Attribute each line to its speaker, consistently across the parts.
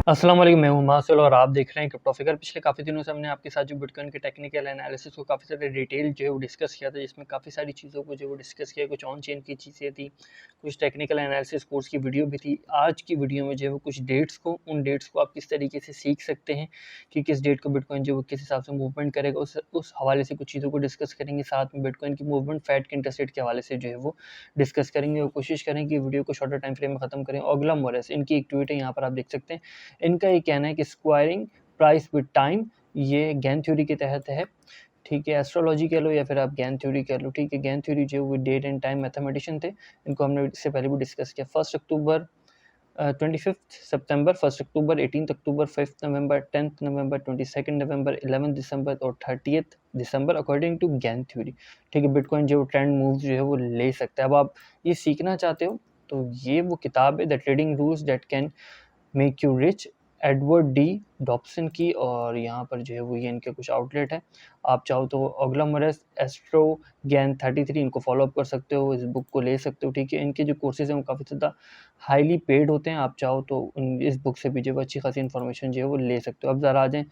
Speaker 1: अस्सलाम वालेकुम, मैं हूं मासूल और आप देख रहे हैं क्रिप्टो फिगर। पिछले काफ़ी दिनों से हमने आपके साथ जो बिटकॉइन के टेक्निकल एनालिसिस को काफ़ी सारे डिटेल जो है वो डिस्कस किया था, जिसमें काफ़ी सारी चीज़ों को जो है वो डिस्कस किया। कुछ ऑन चेन की चीज़ें थी, कुछ टेक्निकल एनालिसिस कोर्स की वीडियो भी थी। आज की वीडियो में जो है वो कुछ डेट्स को, उन डेट्स को आप किस तरीके से सीख सकते हैं कि किस डेट को बिटकॉइन जो है किस हिसाब से मूवमेंट करेगा, उस हवाले से कुछ चीज़ों को डिस्कस करेंगे। साथ में बिटकॉइन की मूवमेंट फैट के इंटरसेट के हवाले से जो है वो डिस्कस करेंगे और कोशिश करें कि वीडियो को शॉर्टर टाइम फ्रेम में खत्म करें। ओगला मोरेस, इनकी एक ट्वीट है, यहाँ पर आप देख सकते हैं। इनका ये कहना है कि स्क्वायरिंग प्राइस विद टाइम, ये गैन थ्योरी के तहत है। ठीक है, एस्ट्रोलॉजी कह लो या फिर आप गैन थ्योरी कह लो। ठीक है, गैन थ्योरी जो वो डेट एंड टाइम मैथमेटिशियन थे, इनको हमने इससे पहले भी डिस्कस किया। 1 अक्टूबर 25 सितंबर, 1 अक्टूबर, 18 अक्टूबर, 5 नवंबर, 10 नवंबर, 22 नवंबर, 11 दिसंबर और 30 दिसंबर अकॉर्डिंग टू गैन थ्योरी। ठीक है, बिटकॉइन जो ट्रेंड मूव जो है वो ले सकता है। अब आप ये सीखना चाहते हो तो ये वो किताब है, the trading rules that can make you rich, Edward D Dobson की। और यहाँ पर जो है वो ये इनके कुछ आउटलेट है। आप चाहो तो ओगला मोरेस, एस्ट्रो गैन 33, इनको फॉलो अप कर सकते हो, इस बुक को ले सकते हो। ठीक है, इनके जो कोर्सेज हैं वो काफ़ी ज़्यादा हाईली पेड होते हैं। आप चाहो तो इस बुक से भी जो है अच्छी खासी इन्फॉर्मेशन जो है वो ले सकते हो। अब ज़रा आ जाएँ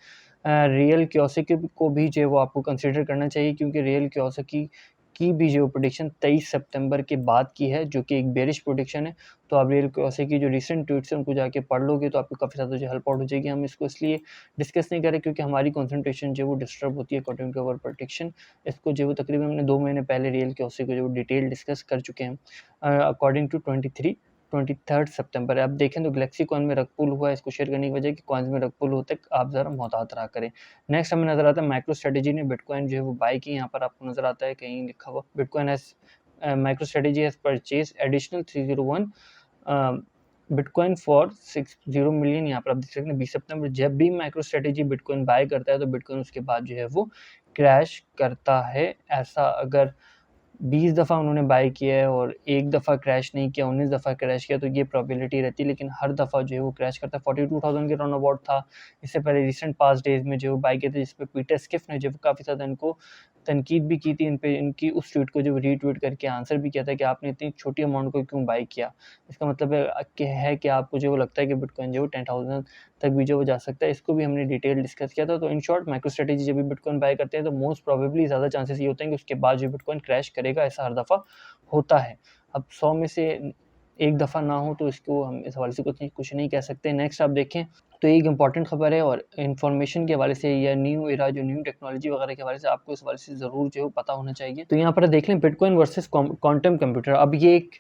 Speaker 1: रियल क्योसिकी को भी जो है वो आपको कंसिडर करना चाहिए, क्योंकि रियल क्योसिकी की भी जो प्रोडिक्शन 23 सितंबर के बाद की है, जो कि एक बेरिश प्रोडिक्शन है। तो आप रियल क्योसिकी की जो रिसेंट ट्वीट्स हैं उनको जाके पढ़ लोगे तो आपको काफ़ी ज़्यादा जो हेल्प आउट हो जाएगी। हम इसको इसलिए डिस्कस नहीं करें क्योंकि हमारी कंसंट्रेशन जो है वो डिस्टर्ब होती है अकॉर्डिंग टू अवर प्रोडिक्शन। इसको जो है वो तकरीबन हमने 2 महीने पहले रियल क्योसिकी को जो डिटेल डिस्कस कर चुके हैं अकॉर्डिंग टू 23 सितंबर। आप देखें तो गैलेक्सी कॉइन में रग पुल हुआ है, इसको शेयर करने की वजह कि कॉइन्स में रग पुल होते हैं, आप ज़रा मोहतात रहा करें। नेक्स्ट हमें नज़र आता है माइक्रो स्ट्रेटेजी ने बिटकॉइन जो है वो बाय की। यहाँ पर आपको नज़र आता है कहीं लिखा हुआ bitcoin has micro strategy has purchase additional 301 bitcoin for 60 million. यहाँ पर आप देख सकते हैं 20 सितंबर। जब भी माइक्रो स्ट्रेटेजी बिटकॉइन बाय करता है तो बिटकॉइन उसके बाद जो है वो क्रैश करता है। ऐसा अगर 20 दफ़ा उन्होंने बाय किया है और एक दफ़ा क्रैश नहीं किया, 19 दफ़ा क्रैश किया, तो ये प्रोबेबिलिटी रहती है, लेकिन हर दफ़ा जो है वो क्रैश करता है। 42,000 के राउंड अबाउट था। इससे पहले रिसेंट पास्ट डेज़ में जो बाय किए थे, जिस पे पीटर स्किफ ने जो काफ़ी ज़्यादा इनको तनकीद भी की थी, इन पे इनकी उस ट्वीट को जो रीट्वीट करके आंसर भी किया था कि आपने इतनी छोटी अमाउंट को क्यों बाय किया। इसका मतलब है कि आपको जो लगता है कि बिटकॉइन जो 10,000 तक भी जो जा सकता है। इसको भी हमने डिटेल डिस्कस किया था। तो इन शॉर्ट माइक्रो स्ट्रेटेजी जब भी बिटकॉइन बाय करते हैं तो मोस्ट प्रोबेबली ज़्यादा चांसेस ये होते हैं कि उसके बाद जो बिटकॉइन क्रैश करेगा, ऐसा हर दफ़ा होता है। अब 100 में से एक दफ़ा ना हो तो इसको हम इस हवाले से कुछ नहीं कह सकते। नेक्स्ट आप देखें तो एक इम्पॉर्टेंट खबर है और इन्फॉर्मेशन के हवाले से या न्यू एरा जो न्यू टेक्नोलॉजी वगैरह के हवाले से आपको इस हवाले से ज़रूर जो है पता होना चाहिए। तो यहाँ पर देख लें बिटकॉइन वर्सेस क्वांटम कंप्यूटर। अब ये एक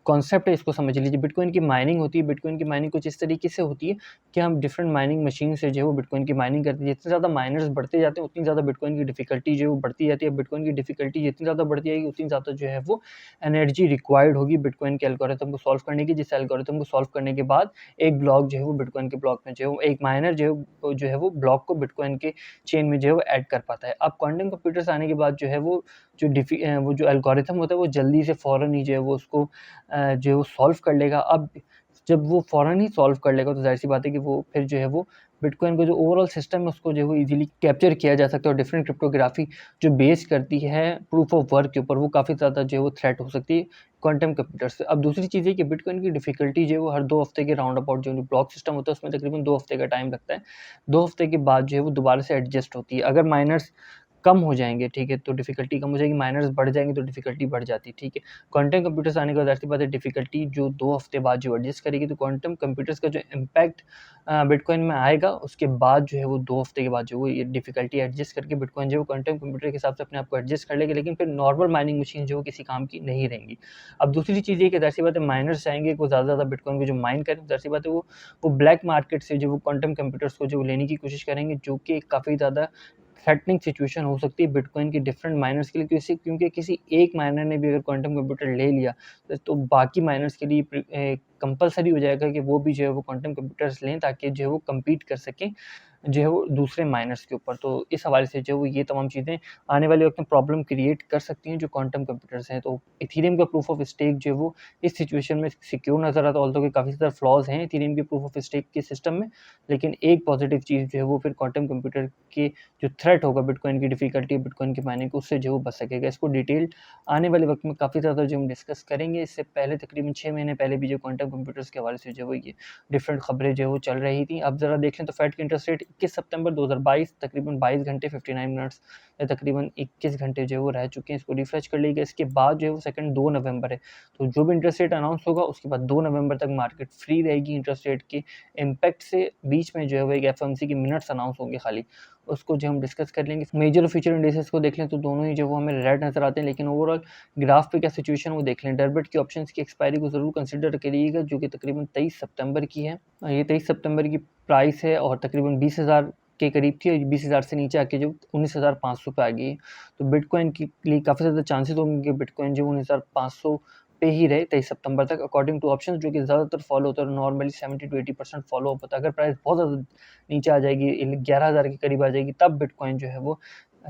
Speaker 1: कॉन्सेप्ट है, इसको समझ लीजिए। बिटकॉइन की माइनिंग होती है। बिटकॉइन की माइनिंग कुछ इस तरीके से होती है कि हम डिफरेंट माइनिंग मशीन से जो है वो बिटकॉइन की माइनिंग करते हैं। जितने ज़्यादा माइनर्स बढ़ते जाते हैं उतनी ज़्यादा बिटकॉइन की डिफिकल्टी जो है वो बढ़ती जाती है। बिटकॉइन की डिफिकल्टी जितनी ज़्यादा बढ़ती जाएगी उतनी ज़्यादा जो है वो एनर्जी रिक्वायर्ड होगी बिटकॉइन के एल्गोरिथम को सॉल्व करने की, जिस एल्गोरिथम को सॉल्व करने के बाद एक ब्लॉक जो है वो बिटकॉइन के ब्लॉक में जो है एक माइनर जो है वो ब्लॉक को बिटकॉइन के चेन में जो है वो ऐड कर पाता है। अब क्वांटम कंप्यूटर्स आने के बाद जो है वो जो एल्गोरिथम होता है वो जल्दी से फ़ौरन ही जो है वो उसको जो है वो सॉल्व कर लेगा। अब जब वो फ़ौरन ही सॉल्व कर लेगा तो ज़ाहिर-सी बात है कि वो फिर जो है वो बिटकॉइन का जो ओवरऑल सिस्टम है उसको जो है वो ईज़िली कैप्चर किया जा सकता है। और डिफरेंट क्रिप्टोग्राफ़ी जो बेस करती है प्रूफ ऑफ वर्क के ऊपर, वो काफ़ी ज़्यादा जो है वो थ्रेट हो सकती है क्वांटम कंप्यूटर से। अब दूसरी चीज़ है कि बिटकॉइन की डिफ़िकल्टी जो है वो हर 2 हफ़्ते के राउंड अबाउट जो ब्लॉक सिस्टम होता है उसमें तकरीबन 2 हफ़्ते का टाइम लगता है। 2 हफ़्ते के बाद जो है वो दोबारा से एडजस्ट होती है। अगर माइनर्स कम हो जाएँगे, ठीक है, तो डिफ़िकल्टी कम हो जाएगी, माइनर्स बढ़ जाएँगे तो डिफ़िकल्टी बढ़ जाती है, ठीक है। क्वांटम कंप्यूटर्स आने के बाद ज़ाहिर-सी बात है डिफ़िकल्टी जो 2 हफ़्ते बाद जो एडजस्ट करेगी, तो क्वांटम कंप्यूटर्स का जो इम्पैक्ट बिटकॉइन में आएगा, उसके बाद जो है वो 2 हफ़्ते के बाद जो वो ये डिफ़िकल्टी एडजस्ट करके बिटकॉइन जो है क्वांटम कंप्यूटर के हिसाब से अपने आप को एडजस्ट कर लेगी, लेकिन फिर नॉर्मल माइनिंग मशीन जो है किसी काम की नहीं रहेंगी। अब दूसरी चीज़ ये कि ज़ाहिर-सी बात है माइनर्स चाहेंगे कि वो ज़्यादा बेटकॉइन को जो माइन करें, ज़ाहिर-सी बात है वो ब्लैक मार्केट से जो वो क्वांटम कंप्यूटर्स को जो लेने की कोशिश करेंगे, जो कि काफ़ी ज़्यादा थ्रेटनिंग सिचुएशन हो सकती है बिटकॉइन के डिफरेंट माइनर्स के लिए, क्योंकि किसी एक माइनर ने भी अगर क्वांटम कंप्यूटर ले लिया तो बाकी माइनर्स के लिए कंपलसरी हो जाएगा कि वो भी जो है वो क्वांटम कंप्यूटर्स लें ताकि जो है वो कम्पीट कर सकें जो है वो दूसरे माइनर्स के ऊपर। तो इस हवाले से जो है वो ये तमाम चीज़ें आने वाले वक्त में प्रॉब्लम क्रिएट कर सकती हैं जो क्वांटम कंप्यूटर्स हैं। तो इथेरियम का प्रूफ ऑफ स्टेक जो है वो इस सिचुएशन में सिक्योर नज़र आता है, ऑल्दो कि काफ़ी ज़्यादा फ्लॉज हैं इथेरियम के प्रूफ ऑफ स्टेक के सिस्टम में, लेकिन एक पॉजिटिव चीज़ जो है वो फिर क्वांटम कंप्यूटर के जो थ्रेट होगा बिटकॉइन की डिफिकल्टी, बिटकॉइन की माइनिंग को, उससे जो है वो बच सकेगा। इसको डिटेल आने वाले वक्त में काफ़ी ज़्यादा जो हम डिस्कस करेंगे। इससे पहले तकरीबन 6 महीने पहले भी जो क्वांटम कंप्यूटर्स के हवाले से जो है वो ये डिफरेंट खबरें जो है वो चल रही थी। अब ज़रा देख लें तो फेड की इंटरेस्ट रेट 21 सितंबर 2022 तकरीबन 22 घंटे 59 मिनट्स या तकरीबन 21 घंटे जो है वो रह चुके हैं। इसको रिफ्रेश कर लीजिएगा। इसके बाद जो है वो सेकंड 2 नवंबर है, तो जो भी इंटरेस्ट रेट अनाउंस होगा उसके बाद 2 नवंबर तक मार्केट फ्री रहेगी इंटरेस्ट रेट के इम्पैक्ट से। बीच में जो है वो एक एफओएमसी की मिनट्स अनाउंस होंगे खाली, उसको जो हम डिस्कस कर लेंगे। मेजर और फ्यूचर इंडेक्सेस को देख लें तो दोनों ही जो वो हमें रेड नज़र आते हैं, लेकिन ओवरऑल ग्राफ पे क्या सिचुएशन वो देख लें। डेरबेट की ऑप्शंस की एक्सपायरी को ज़रूर कंसिडर करिएगा, जो कि तकरीबन 23 सितंबर की है। ये 23 सितंबर की प्राइस है और तकरीबन 20,000 के करीब थी, और 20,000 से नीचे आके जो 19,500 पे आ गई है। तो बिटकॉइन के लिए काफ़ी ज़्यादा चांसेस होंगे कि बिटकॉइन जो 19,500 पे ही रहे 23 सितंबर तक, अकॉर्डिंग टू ऑप्शंस, जो कि ज़्यादातर फॉलो होता है। नॉर्मली 70 to 80% फॉलो होता है। अगर प्राइस बहुत ज़्यादा नीचे आ जाएगी, 11,000 के करीब आ जाएगी, तब बिटकॉइन जो है वो,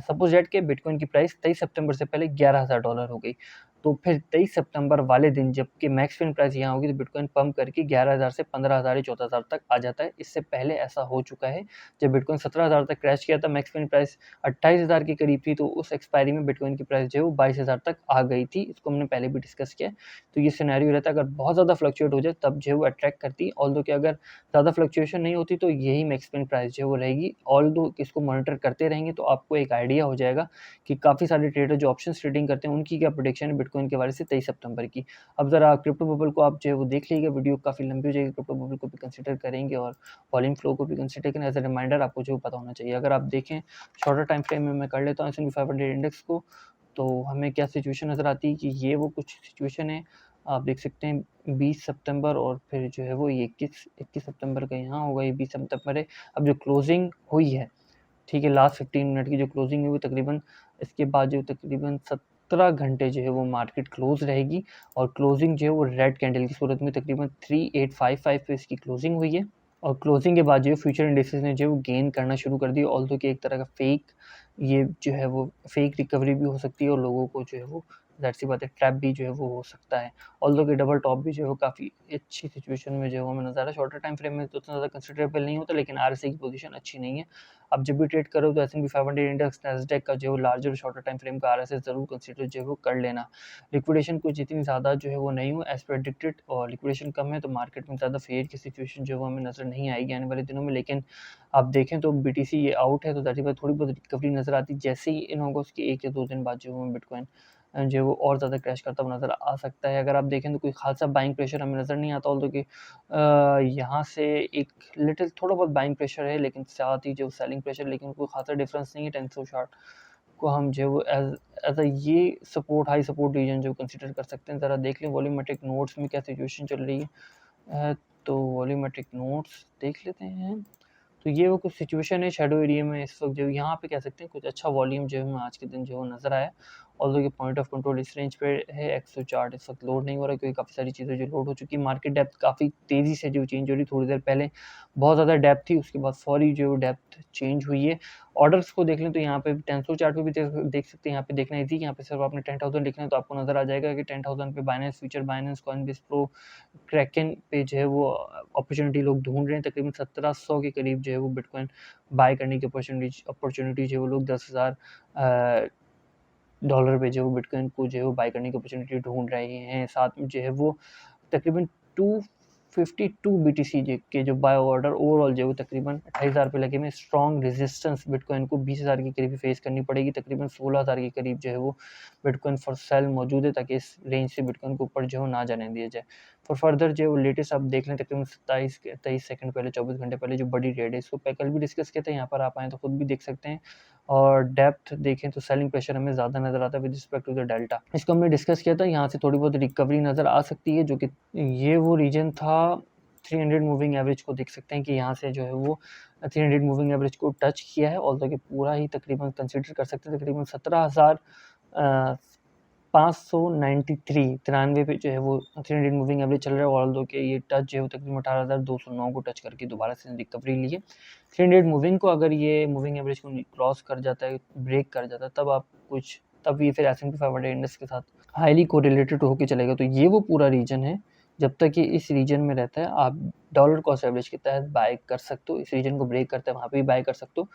Speaker 1: सपोज दैट के बिटकॉइन की प्राइस 23 सितंबर से पहले $11,000 हो गई, तो फिर 23 सितंबर वाले दिन जबकि मैक्सिमम प्राइस यहाँ होगी, तो बिटकॉइन पंप करके 11,000 से 15,000 या 14,000 तक आ जाता है। इससे पहले ऐसा हो चुका है, जब बिटकॉइन 17,000 तक क्रैश किया था, मैक्सिमम प्राइस 28,000 के करीब थी, तो उस एक्सपायरी में बिटकॉइन की प्राइस जो है वो 22,000 तक आ गई थी। इसको हमने पहले भी डिस्कस किया है। तो ये सिनेरियो रहता है, अगर बहुत ज़्यादा फ्लक्चुएट हो जाए तब जो है वो अट्रैक्ट करती है, ऑल्दो कि अगर ज़्यादा फ्लक्चुएशन नहीं होती तो यही मैक्सिमम प्राइस जो है वो रहेगी। ऑल्दो इसको मॉनिटर करते रहेंगे तो आपको एक आइडिया हो जाएगा कि काफ़ी सारे ट्रेडर जो ऑप्शंस ट्रेडिंग करते हैं उनकी क्या प्रेडिक्शन है बिटकॉइन के बारे से 23 सितंबर की। अब ज़रा क्रिप्टो बबल को आप जो है वो देख लीजिएगा, वीडियो काफ़ी लंबी हो जाएगी, क्रिप्टो बबल को भी कंसीडर करेंगे और वॉल्यूम फ्लो को भी कंसीडर करें। एज अ रिमाइंडर आपको जो पता होना चाहिए। अगर आप देखें शॉर्टर टाइम फ्रेम में मैं कर लेता हूँ S&P 500 इंडेक्स को, तो हमें क्या सिचुएशन नज़र आती है कि ये वो कुछ सिचुएशन है। आप देख सकते हैं 20 सितंबर और फिर जो है वो ये 21 सितंबर का यहाँ होगा, ये 20 सितंबर है। अब जो क्लोजिंग हुई है, ठीक है, लास्ट 15 मिनट की जो क्लोजिंग हुई तकरीबन, इसके बाद जो तकरीबन 17 घंटे जो है वो मार्केट क्लोज रहेगी, और क्लोजिंग जो है वो रेड कैंडल की सूरत में तकरीबन 3855 पे इसकी क्लोजिंग हुई है। और क्लोजिंग के बाद जो है फ्यूचर इंडेक्सेस ने जो है वो गेन करना शुरू कर दी, ऑल्दो कि एक तरह का फेक, ये जो है वो फेक रिकवरी भी हो सकती है, और लोगों को जो है वो ज़ाहिर सी बात है ट्रैप भी जो है वो हो सकता है। ऑल्दो कि डबल टॉप भी जो है वो काफ़ी अच्छी सिचुएशन में जो है वो हमें नज़र आ रहा है। शॉर्टर टाइम फ्रेम में तो उतना ज़्यादा कंसिडरेबल नहीं होता, लेकिन आरएसआई की पोजीशन अच्छी नहीं है। आप जब भी ट्रेड करो तो S&P 500 इंडेक्स, नैस्डैक का जो है लार्जर शॉर्टर टाइम फ्रेम का आरएसआई ज़रूर कंसीडर जो है वो कर लेना। लिक्विडेशन कुछ इतनी ज़्यादा जो है वो नहीं हो एज प्रेडिक्टेड, और लिक्विडेशन कम है तो मार्केट में ज़्यादा फेयर की सिचुएशन जो है वो हमें नज़र नहीं आएगी आने वाले दिनों में। लेकिन आप देखें तो BTC ये आउट है, तो दैट इज़ वाई थोड़ी बहुत रिकवरी नज़र आती है। जैसे ही इन होगा उसके 1 या 2 दिन बाद जो है बिटकॉइन जो है वो और ज़्यादा क्रैश करता हुआ नज़र आ सकता है। अगर आप देखें तो कोई खासा बाइंग प्रेशर हमें नज़र नहीं आता, ऑल्दो कि यहाँ से एक लिटिल थोड़ा बहुत बाइंग प्रेशर है, लेकिन साथ ही जो सेलिंग प्रेशर, लेकिन कोई खासा डिफरेंस नहीं है। 10 शार्ट को हम जो है वो एज अ ये सपोर्ट, हाई सपोर्ट रीजन जो कंसीडर कर सकते हैं। ज़रा देख लें वॉल्यूमेट्रिक नोट्स में क्या सिचुएशन चल रही है। तो वॉल्यूमेट्रिक नोट्स देख लेते हैं। तो ये वो कुछ सिचुएशन है शैडो एरिया में इस वक्त जो यहाँ पे कह सकते हैं कुछ अच्छा वॉल्यूम जो है हमें आज के दिन जो नज़र आया। ऑल्दो कि पॉइंट ऑफ कंट्रोल इस रेंज पे है। एक्सो चार्ट इस वक्त लोड नहीं हो रहा, क्योंकि काफ़ी सारी चीज़ें जो लोड हो चुकी है। मार्केट डेप्थ काफ़ी तेज़ी से जो चेंज हो रही, थोड़ी देर पहले बहुत ज़्यादा डेप्थ थी, उसके बाद फौरी जो डेप्थ चेंज हुई है। ऑर्डर्स को देख लें तो यहाँ पे 10 चार्ट पे भी देख सकते हैं। यहाँ पे देखना इजी, यहाँ पे सिर्फ आपने 10,000 लिखना है तो आपको नज़र आ जाएगा कि 10,000 पे Binance future, Binance, Coinbase pro, Kraken पे जो है वो अपॉर्चुनिटी लोग ढूंढ रहे हैं। तकरीबन 1700 के करीब जो है वो बिटकॉइन बाय करने की अपॉर्चुनिटी जो है वो लोग $10,000 पे जो है वो बिटकॉइन को जो है वो बाय करने की अपॉर्चुनिटी ढूंढ रहे हैं। साथ में जो है वो तकरीबन 252 BTC के जो बाय ऑर्डर ओवरऑल जो है वो तकरीबन 28,000 पे लगे में। स्ट्रॉन्ग रेजिस्टेंस बिटकॉइन को 20,000 के करीब फेस करनी पड़ेगी। तकरीबन 16,000 के करीब जो है वो बिटकॉइन फॉर सेल मौजूद है, ताकि इस रेंज से बिटकॉइन को ऊपर जो है ना जाने दिया जाए। फॉर फर्दर जो है लेटेस्ट आप देख लें तकरीबन 23 सेकंड पहले, 24 घंटे पहले जो बड़ी रेड है, इसको कल भी डिस्कस किया था। यहाँ पर आप आएँ तो खुद भी देख सकते हैं। और डेप्थ देखें तो सेलिंग प्रेशर हमें ज़्यादा नज़र आता है with respect to the delta. इसको हमने डिस्कस किया था, यहाँ से थोड़ी बहुत रिकवरी नज़र आ सकती है, जो कि ये वो रीजन था। 300 मूविंग एवरेज को देख सकते हैं कि यहाँ से जो है वो 300 मूविंग एवरेज को टच किया है, ऑल्दो कि पूरा ही तकरीबन कंसीडर कर सकते हैं। तकरीबन 17,000 593 पे जो है वो 300 मूविंग एवरेज चल रहा है, और ऑल्दो के ये टच जो है वो तकरीबन 18,209 को टच करके दोबारा से रिकवरी ली है। 300 मूविंग को अगर ये मूविंग एवरेज को क्रॉस कर जाता है, ब्रेक कर जाता है, तब ये फिर S&P 500 इंडेक्स के साथ हाईली कोरिलेटेड होके चलेगा। तो ये वो पूरा रीजन है, जब तक ये इस रीजन में रहता है आप डॉलर कॉस्ट एवरेज के तहत बाय कर सकते हो। इस रीजन को ब्रेक करता है वहाँ पे भी बाय कर सकते हो,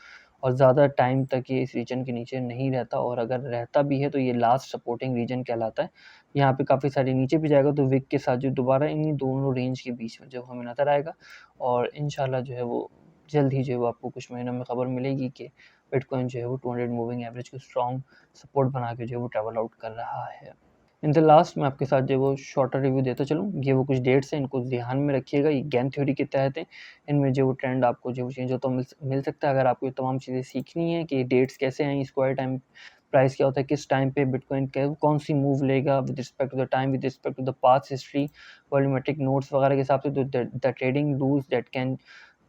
Speaker 1: और ज़्यादा टाइम तक ये इस रीजन के नीचे नहीं रहता, और अगर रहता भी है तो ये लास्ट सपोर्टिंग रीजन कहलाता है। यहाँ पे काफ़ी सारे नीचे भी जाएगा, तो विक के साथ जो दोबारा इन्हीं दोनों रेंज के बीच में जो हमें नज़र आएगा, और इंशाल्लाह जो है वो जल्द ही जो है वो आपको कुछ महीनों में खबर मिलेगी कि बिटकॉइन जो है वो 200 मूविंग एवरेज को स्ट्रॉन्ग सपोर्ट बना के जो है वो ट्रैवल आउट कर रहा है। इन द लास्ट मैं आपके साथ जो है वो शॉर्टर रिव्यू देता चलूँ। ये वो कुछ डेट्स हैं, इनको ध्यान में रखिएगा। ये गैन थ्योरी के तहत है, इनमें जो वो ट्रेंड आपको जो चेंज होता मिल सकता है। अगर आपको ये तमाम चीज़ें सीखनी है कि डेट्स कैसे हैं, स्क्वायर टाइम प्राइस क्या होता है, किस टाइम पे बिटकॉइन कौन सी मूव लेगा with respect to the time, with respect to the past history, volumetric notes वगैरह के हिसाब से, तो the trading rules that can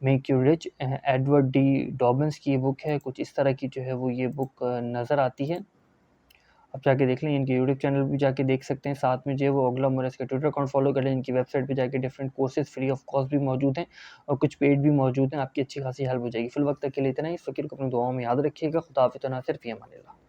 Speaker 1: make you rich, Edward D Dobbins की ये बुक है। कुछ इस तरह की जो है वो ये बुक नज़र आती है। आप जाके देख लें, इनके यूट्यूब चैनल भी जाके देख सकते हैं। साथ में जो है वो अगला मोरेस का ट्विटर अकाउंट फॉलो कर लें। इनकी वेबसाइट पे जाके different courses free of cost भी मौजूद हैं, और कुछ पेड भी मौजूद हैं। आपकी अच्छी खासी हेल्प हो जाएगी। फिल वक्त तक के लिए इतना ही। इस फ़कीर को अपनी दुआओं में याद रखिएगा। खुदा हाफ़िज़ व नासिर फ़ी अमान अल्लाह।